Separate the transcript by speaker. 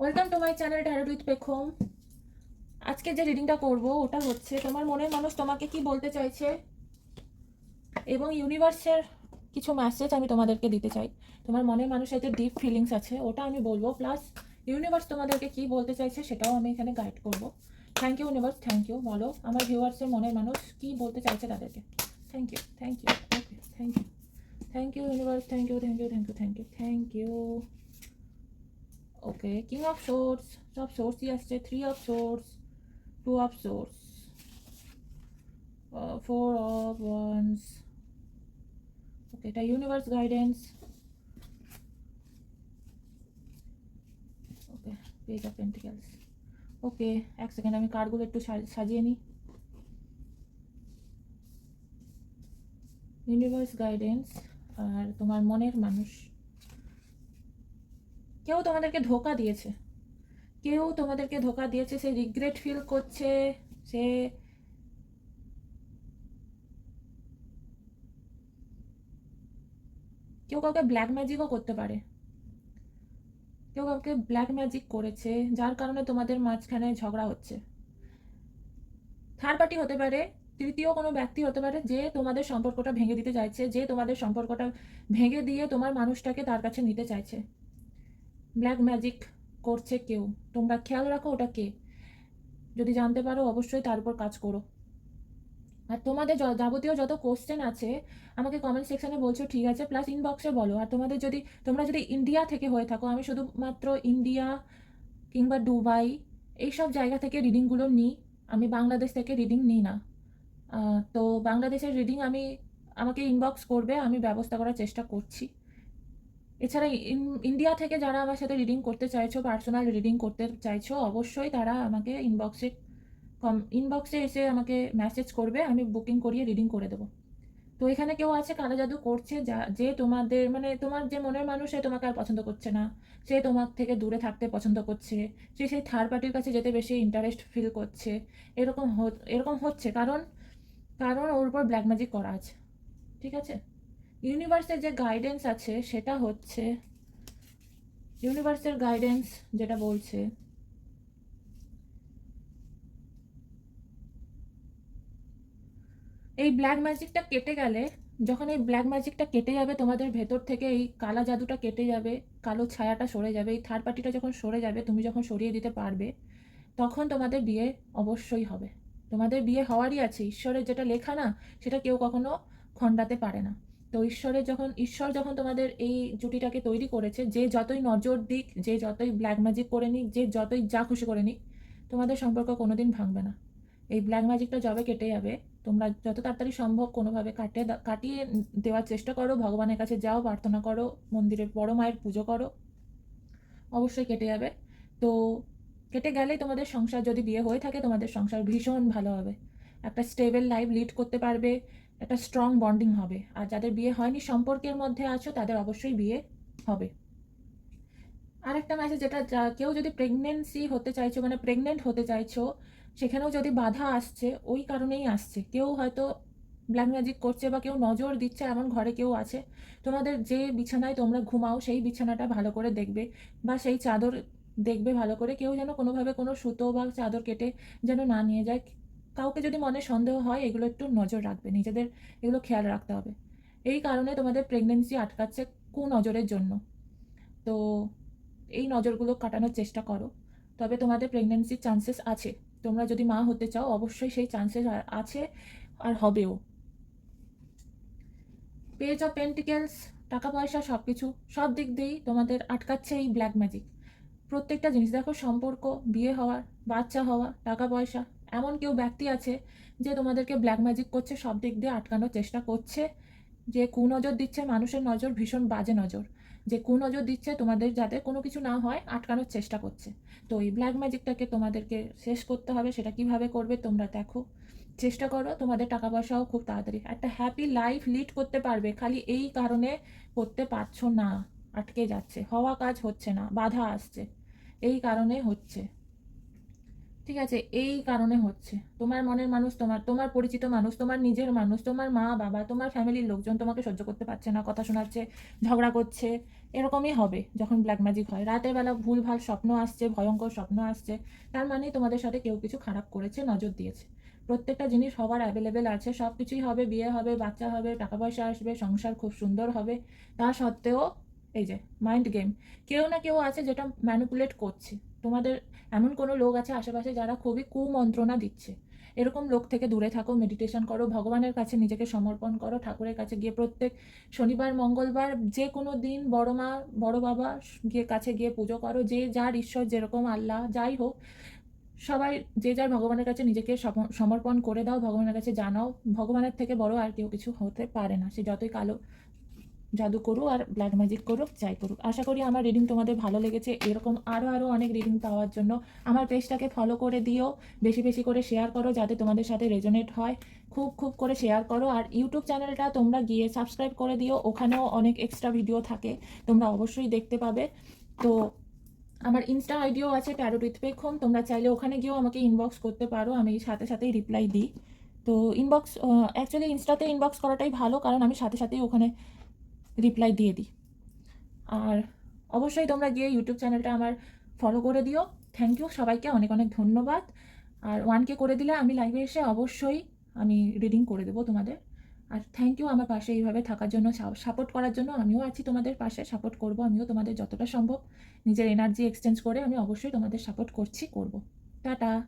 Speaker 1: Welcome to my channel tarot with পেখম। আজকে যে রিডিংটা করব ওটা হচ্ছে তোমার মনের মানুষ তোমাকে কি বলতে চাইছে এবং ইউনিভার্সের কিছু মেসেজ আমি তোমাদেরকে দিতে চাই। তোমার মনের মানুষের যে ডিপ ফিলিংস আছে ওটা আমি বলবো, প্লাস ইউনিভার্স তোমাদেরকে কি বলতে চাইছে সেটাও আমি এখানে গাইড করব। Thank you universe, thank you. বলো আমার ভিউয়ার্সের মনের মানুষ কি বলতে চাইছে তাদেরকে। Thank you, thank you, okay, thank you, thank you universe, thank you, thank you, thank you, thank you, thank you. Okay, king of source, সব সোর্সই আসছে। 3 of swords, 2 of swords, 4 of wands. Okay, এটা universe guidance. Okay, page of pentacles. Okay, এক second আমি কার্ডগুলো একটু সাজিয়ে নিই। ইউনিভার্স গাইডেন্স আর তোমার মনের মানুষ। কেউ তোমাদেরকে ধোকা দিয়েছে, কেউ তোমাদেরকে ধোকা দিয়েছে, সে রিগ্রেট ফিল করছে, সে কেউ কাউকে ব্ল্যাক ম্যাজিকও করতে পারে, কেউ কাউকে ব্ল্যাক ম্যাজিক করেছে যার কারণে তোমাদের মাঝখানে ঝগড়া হচ্ছে। থার্ড পার্টি হতে পারে, তৃতীয় কোনো ব্যক্তি হতে পারে যে তোমাদের সম্পর্কটা ভেঙে দিতে চাইছে, যে তোমাদের সম্পর্কটা ভেঙে দিয়ে তোমার মানুষটাকে তার কাছে নিতে চাইছে। ব্ল্যাক ম্যাজিক করছে কেউ, তোমরা খেয়াল রাখো ওটা কে। যদি জানতে পারো অবশ্যই তার উপর কাজ করো। আর তোমাদের যাবতীয় যত কোশ্চেন আছে আমাকে কমেন্ট সেকশনে বলছো, ঠিক আছে, প্লাস ইনবক্সে বলো। আর তোমরা যদি ইন্ডিয়া থেকে হয়ে থাকো, আমি শুধুমাত্র ইন্ডিয়া কিংবা দুবাই এইসব জায়গা থেকে রিডিংগুলো নিই, আমি বাংলাদেশ থেকে রিডিং নিই না। তো বাংলাদেশের রিডিং আমাকে ইনবক্স করবে, আমি ব্যবস্থা করার চেষ্টা করছি। এছাড়া ইন্ডিয়া থেকে যারা আমার সাথে রিডিং করতে চাইছো, পার্সোনাল রিডিং করতে চাইছো, অবশ্যই তারা আমাকে ইনবক্সে এসে আমাকে মেসেজ করবে, আমি বুকিং করিয়ে রিডিং করে দেবো। তো এখানে কেউ আছে কালো জাদু করছে, যে তোমাদের মানে তোমার যে মনের মানুষ সে তোমাকে আর পছন্দ করছে না, সে তোমার থেকে দূরে থাকতে পছন্দ করছে, সে সেই থার্ড পার্টির কাছে যেতে বেশি ইন্টারেস্ট ফিল করছে। এরকম হচ্ছে কারণ কারণ ওর উপর ব্ল্যাক ম্যাজিক করা আছে। ঠিক আছে, ইউনিভার্সের যে গাইডেন্স আছে সেটা হচ্ছে, ইউনিভার্সের গাইডেন্স যেটা বলছে, এই ব্ল্যাক ম্যাজিকটা কেটে গেলে, যখন এই ব্ল্যাক ম্যাজিকটা কেটে যাবে তোমাদের ভেতর থেকে, এই কালা জাদুটা কেটে যাবে, কালো ছায়াটা সরে যাবে, এই থার্ড পার্টিটা যখন সরে যাবে, তুমি যখন সরিয়ে দিতে পারবে, তখন তোমাদের বিয়ে অবশ্যই হবে। তোমাদের বিয়ে হওয়ারই আছে, ঈশ্বরের যেটা লেখা না সেটা কেউ কখনো খণ্ডাতে পারে না। তো ঈশ্বর যখন তোমাদের এই জুটিটাকে তৈরি করেছে, যে যতই নজর দিক, যে যতই ব্ল্যাক ম্যাজিক করে নিক, যে যতই যা খুশি করে নিক, তোমাদের সম্পর্ক কোনোদিন ভাঙবে না। এই ব্ল্যাক ম্যাজিকটা যবে কেটে যাবে, তোমরা যত তাড়াতাড়ি সম্ভব কোনোভাবে কাটিয়ে দেওয়ার চেষ্টা করো, ভগবানের কাছে যাও, প্রার্থনা করো, মন্দিরে বড় মায়ের পুজো করো, অবশ্যই কেটে যাবে। তো কেটে গেলেই তোমাদের সংসার, যদি বিয়ে হয়ে থাকে তোমাদের সংসার ভীষণ ভালো হবে, একটা স্টেবল লাইফ লিড করতে পারবে, একটা স্ট্রং বন্ডিং হবে। আর যাদের বিয়ে হয়নি, সম্পর্কের মধ্যে আছো, তাদের অবশ্যই বিয়ে হবে। আর একটা মেসেজ, কেউ যদি প্রেগনেন্সি হতে চাইছো, মানে প্রেগনেন্ট হতে চাইছো, সেখানেও যদি বাধা আসছে, ওই কারণেই আসছে। কেউ হয়তো ব্ল্যাক ম্যাজিক করছে বা কেউ নজর দিচ্ছে, এমন ঘরে কেউ আছে। তোমাদের যে বিছানায় তোমরা ঘুমাও সেই বিছানাটা ভালো করে দেখবে, বা সেই চাদর দেখবে ভালো করে, কেউ যেন কোনোভাবে কোনো সুতো বা চাদর কেটে যেন না নিয়ে যায়। কাউকে যদি মনে সন্দেহ হয়, এগুলো একটু নজর রাখবে, নিজেদের এগুলো খেয়াল রাখতে হবে। এই কারণে তোমাদের প্রেগনেন্সি আটকাচ্ছে, কুনজরের জন্য। তো এই নজরগুলো কাটানোর চেষ্টা করো, তবে তোমাদের প্রেগনেন্সির চান্সেস আছে। তোমরা যদি মা হতে চাও, অবশ্যই সেই চান্সেস আছে, আর হবেও। পেজ অফ পেন্টিকেলস, টাকা পয়সা সব কিছু, সব দিক দিয়েই তোমাদের আটকাচ্ছে এই ব্ল্যাক ম্যাজিক। প্রত্যেকটা জিনিস দেখো, সম্পর্ক, বিয়ে হওয়ার, বাচ্চা হওয়া, টাকা পয়সা, এমন কেউ ব্যক্তি আছে যে তোমাদেরকে ব্ল্যাক ম্যাজিক করছে, সব দিক দিয়ে আটকানোর চেষ্টা করছে। যে কুনজর দিচ্ছে, মানুষের নজর ভীষণ বাজে নজর, যে কুনজর দিচ্ছে তোমাদের যাতে কোনো কিছু না হয়, আটকানোর চেষ্টা করছে। তো এই ব্ল্যাক ম্যাজিকটাকে তোমাদেরকে শেষ করতে হবে। সেটা কিভাবে করবে তোমরা দেখো, চেষ্টা করো। তোমাদের টাকা পয়সাও খুব তাড়াতাড়ি একটা হ্যাপি লাইফ লিড করতে পারবে, খালি এই কারণে করতে পারছো না, আটকে যাচ্ছে, হওয়া কাজ হচ্ছে না, বাধা আসছে, এই কারণে হচ্ছে। ঠিক আছে? এই কারণে হচ্ছে। তোমার মনের মানুষ, তোমার পরিচিত মানুষ, তোমার নিজের মানুষ, তোমার মা-বাবা, তোমার ফ্যামিলির লোকজন তোমাকে সহ্য করতে পারছে না, কথা শোনাচ্ছে, ঝগড়া করছে। এরকমই হবে যখন ব্ল্যাক ম্যাজিক হয়। রাতের বেলা ভুলভাল স্বপ্ন আসছে, ভয়ঙ্কর স্বপ্ন আসছে। তার মানে তোমাদের সাথে কেউ কিছু খারাপ করেছে, নজর দিয়েছে। প্রত্যেকটা জিনিস সবার অ্যাভেলেবেল আছে। সবকিছুই হবে, বিয়ে হবে, বাচ্চা হবে, টাকা পয়সা আসবে, সংসার খুব সুন্দর হবে। তা সত্ত্বেও এই যে মাইন্ড গেম। কেউ না কেউ আছে যেটা ম্যানিপুলেট করছে। তোমাদের এমন কোনো লোক আছে আশেপাশে যারা খুবই কুমন্ত্রণা দিচ্ছে। এরকম লোক থেকে দূরে থাকো, মেডিটেশন করো, ভগবানের কাছে নিজেকে সমর্পণ করো, ঠাকুরের কাছে গিয়ে প্রত্যেক শনিবার, মঙ্গলবার যে কোনো দিন বড় মা, বড় বাবা গিয়ে কাছে গিয়ে পুজো করো। যে যার ঈশ্বর যেরকম আল্লাহ যাই হোক, সবাই যে যার ভগবানের কাছে নিজেকে সমর্পণ করে দাও, ভগবানের কাছে জানাও। ভগবানের থেকে বড় আর কেউ কিছু হতে পারে না, সে যতই কালো জাদু করুক আর ব্ল্যাক ম্যাজিক করুক, যাই করুক। আশা করি আমার রিডিং তোমাদের ভালো লেগেছে। এরকম আরও অনেক রিডিং পাওয়ার জন্য আমার পেজটাকে ফলো করে দিও, বেশি বেশি করে শেয়ার করো যাতে তোমাদের সাথে রেজোনেট হয়। খুব খুব করে শেয়ার করো। আর ইউটিউব চ্যানেলটা তোমরা গিয়ে সাবস্ক্রাইব করে দিও, ওখানেও অনেক এক্সট্রা ভিডিও থাকে, তোমরা অবশ্যই দেখতে পাবে। তো আমার ইনস্টা আইডিও আছে ট্যারোট উইথ পেখম, তোমরা চাইলে ওখানে গিয়েও আমাকে ইনবক্স করতে পারো, আমি সাথে সাথেই রিপ্লাই দিই। তো ইনবক্স, অ্যাকচুয়ালি ইনস্টাতে ইনবক্স করাটাই ভালো, কারণ আমি সাথে সাথেই ওখানে রিপ্লাই দিয়ে দিই। আর অবশ্যই তোমরা গিয়ে ইউটিউব চ্যানেলটা আমার ফলো করে দিও। থ্যাংক ইউ সবাইকে, অনেক অনেক ধন্যবাদ। আর 1K করে দিলে আমি লাইভে এসে অবশ্যই আমি রিডিং করে দেবো তোমাদের। আর থ্যাংক ইউ আমার পাশে এইভাবে থাকার জন্য, সাপোর্ট করার জন্য। আমিও আছি তোমাদের পাশে, সাপোর্ট করব আমিও তোমাদের যতটা সম্ভব। নিজের এনার্জি এক্সচেঞ্জ করে আমি অবশ্যই তোমাদের সাপোর্ট করব। টাটা।